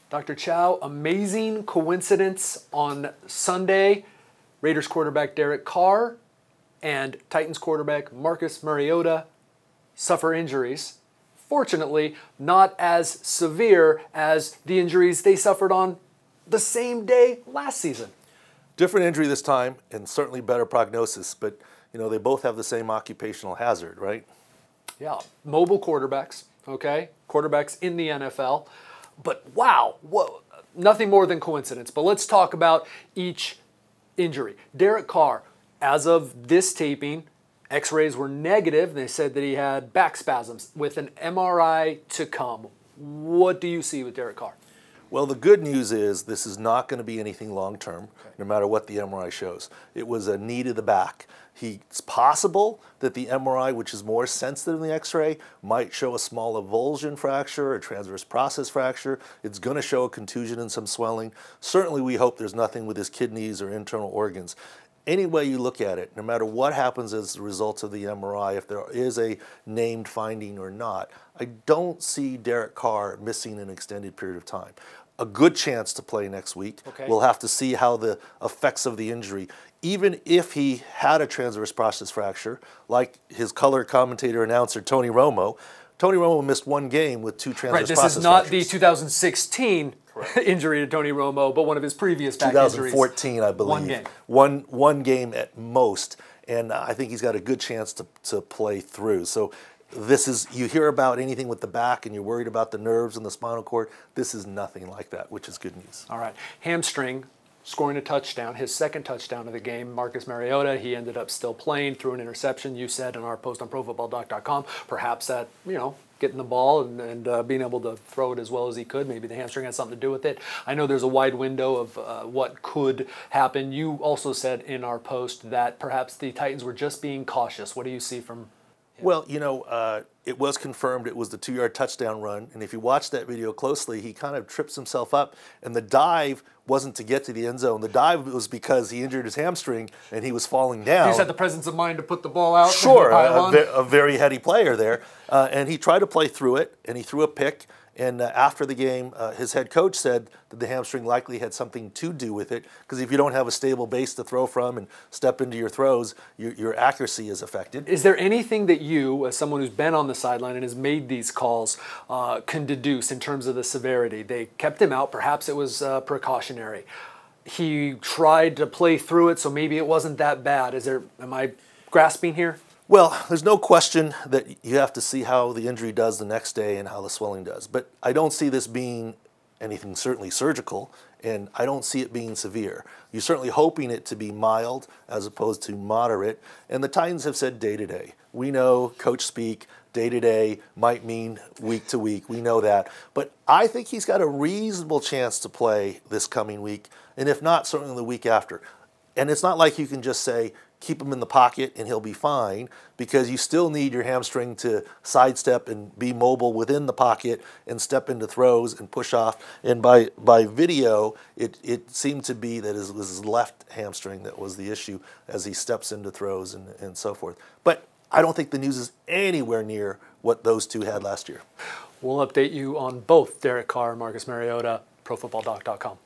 Dr. Chao, amazing coincidence on Sunday. Raiders quarterback Derek Carr and Titans quarterback Marcus Mariota suffer injuries. Fortunately, not as severe as the injuries they suffered on the same day last season. Different injury this time, and certainly better prognosis, but you know, they both have the same occupational hazard, right? Yeah, mobile quarterbacks, okay? Quarterbacks in the NFL. But wow, whoa, nothing more than coincidence. But let's talk about each injury. Derek Carr, as of this taping, X-rays were negative. They said that he had back spasms with an MRI to come. What do you see with Derek Carr? Well, the good news is this is not going to be anything long-term, no matter what the MRI shows. It was a knee to the back. It's possible that the MRI, which is more sensitive than the X-ray, might show a small avulsion fracture, a transverse process fracture. It's going to show a contusion and some swelling. Certainly we hope there's nothing with his kidneys or internal organs. Any way you look at it, no matter what happens as a result of the MRI, if there is a named finding or not, I don't see Derek Carr missing an extended period of time. A good chance to play next week. Okay. We'll have to see how the effects of the injury, even if he had a transverse process fracture, like his color commentator announcer Tony Romo missed one game with two transverse process fractures. Right, this is not the 2016 injury to Tony Romo, but one of his previous back 2014, injuries. I believe. One game. One game at most, and I think he's got a good chance to play through. So this is, you hear about anything with the back and you're worried about the nerves and the spinal cord, this is nothing like that, which is good news. All right, hamstring, scoring a touchdown, his second touchdown of the game. Marcus Mariota, he ended up still playing through an interception. You said in our post on ProFootballDoc.com, perhaps that, getting the ball and being able to throw it as well as he could. Maybe the hamstring had something to do with it. I know there's a wide window of what could happen. You also said in our post that perhaps the Titans were just being cautious. What do you see from him? Well, it was confirmed it was the 2-yard touchdown run, and if you watch that video closely, he kind of trips himself up, and the dive wasn't to get to the end zone. The dive was because he injured his hamstring and he was falling down. He just had the presence of mind to put the ball out. Sure, a very heady player there, and he tried to play through it, and he threw a pick. And after the game, his head coach said that the hamstring likely had something to do with it, because if you don't have a stable base to throw from and step into your throws, your accuracy is affected. Is there anything that you, as someone who's been on the sideline and has made these calls, can deduce in terms of the severity? They kept him out. Perhaps it was precautionary. He tried to play through it, so maybe it wasn't that bad. Am I grasping here? Well, there's no question that you have to see how the injury does the next day and how the swelling does. But I don't see this being anything certainly surgical, and I don't see it being severe. You're certainly hoping it to be mild as opposed to moderate, and the Titans have said day-to-day. We know coach speak, day-to-day might mean week to week. We know that. But I think he's got a reasonable chance to play this coming week, and if not, certainly the week after. And it's not like you can just say, keep him in the pocket and he'll be fine, because you still need your hamstring to sidestep and be mobile within the pocket and step into throws and push off. And by video, it seemed to be that it was his left hamstring that was the issue as he steps into throws and so forth. But I don't think the news is anywhere near what those two had last year. We'll update you on both Derek Carr and Marcus Mariota, ProFootballDoc.com.